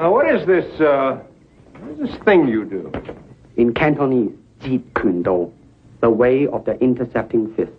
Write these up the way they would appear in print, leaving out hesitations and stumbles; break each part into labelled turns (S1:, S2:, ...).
S1: What is this thing you do?
S2: In Cantonese, Jeet Kune Do, the way of the intercepting fist.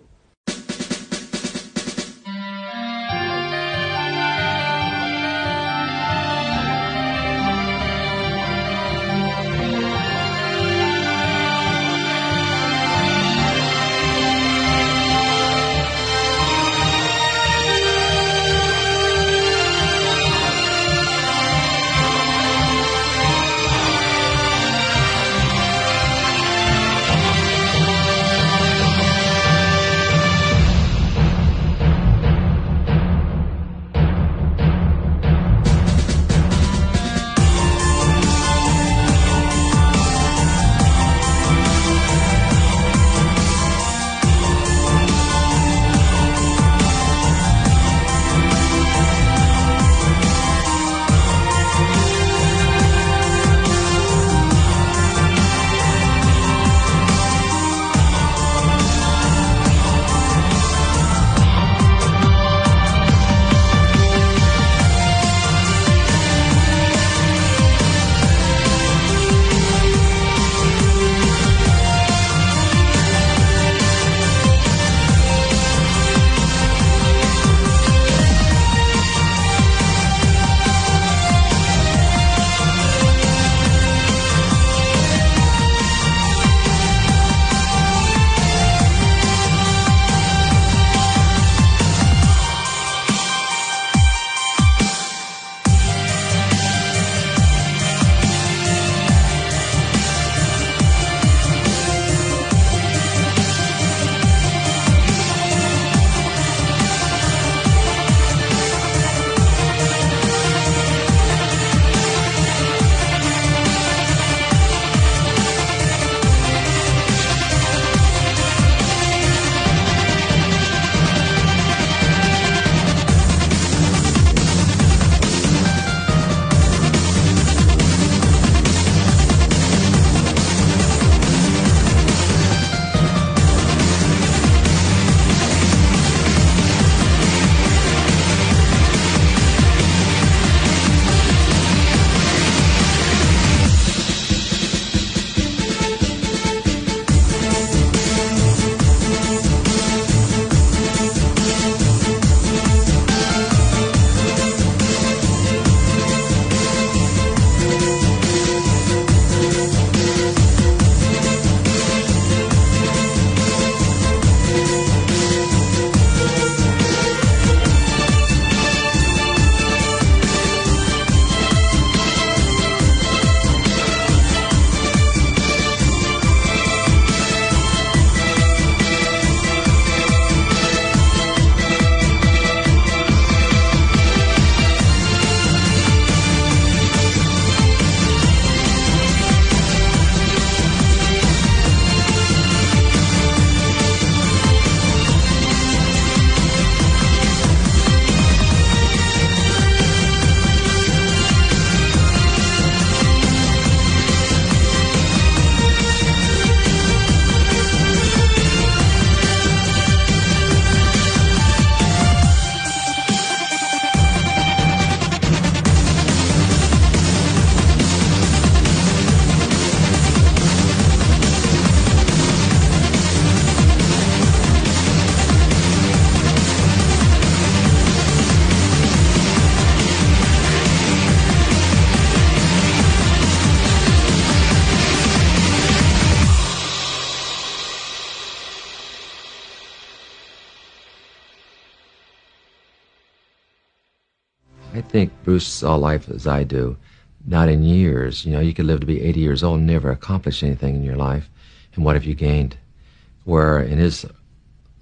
S3: I think Bruce saw life as I do, not in years. You know, you could live to be 80 years old and never accomplish anything in your life. And what have you gained? Where in his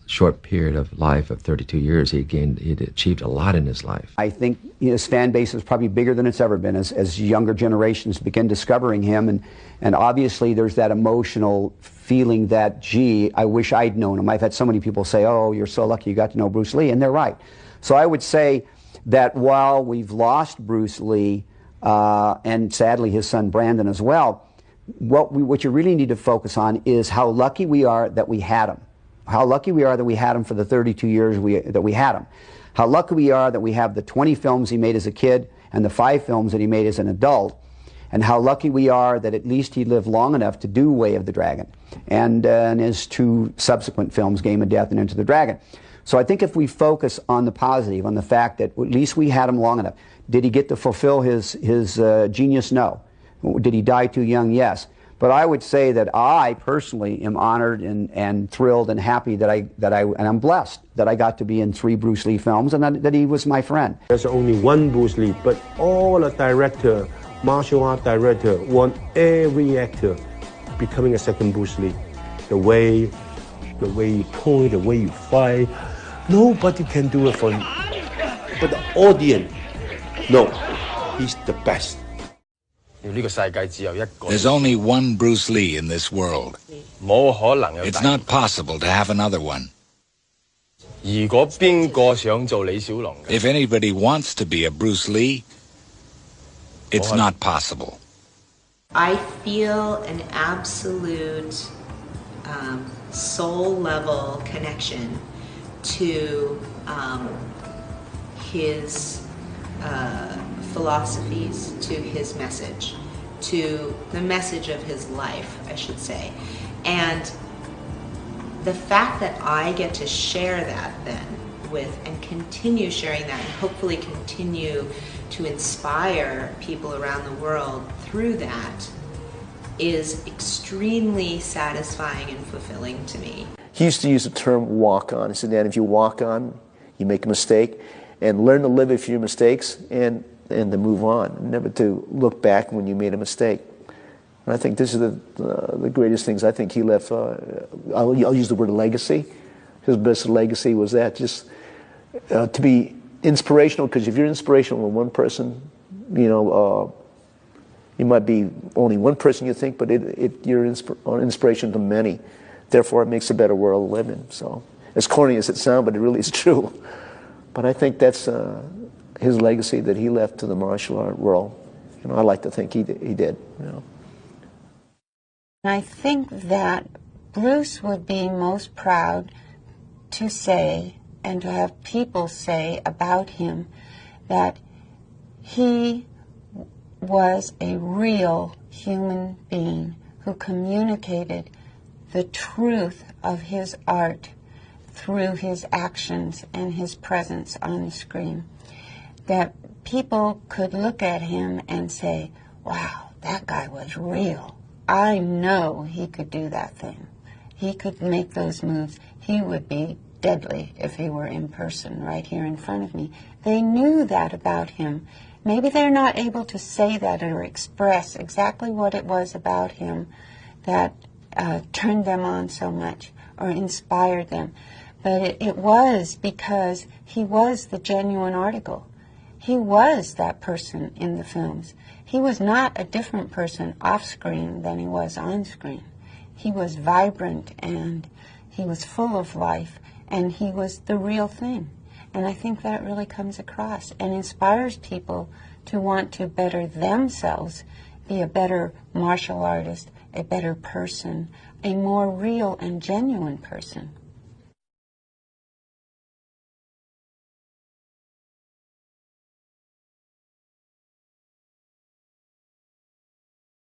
S3: short period of life of 32 years, he'd achieved a lot in his life.
S4: I think his fan base is probably bigger than it's ever been as younger generations begin discovering him. And obviously there's that emotional feeling that, gee, I wish I'd known him. I've had so many people say, oh, you're so lucky you got to know Bruce Lee, and they're right. So I would say that while we've lost Bruce Lee, and sadly his son Brandon as well, what you really need to focus on is how lucky we are that we had him. How lucky we are that we had him for the 32 years that we had him. How lucky we are that we have the 20 films he made as a kid and the 5 films that he made as an adult, and how lucky we are that at least he lived long enough to do Way of the Dragon and his 2 subsequent films, Game of Death and Into the Dragon. So I think if we focus on the positive, on the fact that at least we had him long enough. Did he get to fulfill his genius? No. Did he die too young? Yes. But I would say that I personally am honored and thrilled and happy and I'm blessed that I got to be in 3 Bruce Lee films and that he was my friend.
S5: There's only one Bruce Lee, but all the director, martial art director, want every actor becoming a second Bruce Lee. The way you point, the way you fight, nobody can do it for him. But the audience, no, he's the best.
S6: There's only one Bruce Lee in this world. It's not possible to have another one. If anybody wants to be a Bruce Lee, it's not possible.
S7: I feel an absolute soul-level connection to his philosophies, to his message, to the message of his life, I should say. And the fact that I get to share that then with, and continue sharing that, and hopefully continue to inspire people around the world through that, is extremely satisfying and fulfilling to me.
S5: He used to use the term walk on. He said, "Dan, if you walk on, you make a mistake, and learn to live with your mistakes and to move on, never to look back when you made a mistake." And I think this is the greatest things I think he left. I'll use the word legacy. His best legacy was that, just to be inspirational, because if you're inspirational to one person, you might be only one person you think, but you're inspiration to many. Therefore, it makes a better world to live in. So, as corny as it sounds, but it really is true. But I think that's his legacy that he left to the martial art world. I like to think he did.
S8: I think that Bruce would be most proud to say, and to have people say about him, that he was a real human being who communicated the truth of his art through his actions and his presence on the screen. That people could look at him and say, wow, that guy was real. I know he could do that thing. He could make those moves. He would be deadly if he were in person right here in front of me. They knew that about him. Maybe they're not able to say that or express exactly what it was about him that turned them on so much or inspired them. But it was because he was the genuine article. He was that person in the films. He was not a different person off screen than he was on screen. He was vibrant and he was full of life and he was the real thing. And I think that really comes across and inspires people to want to better themselves, be a better martial artist, a better person, a more real and genuine person.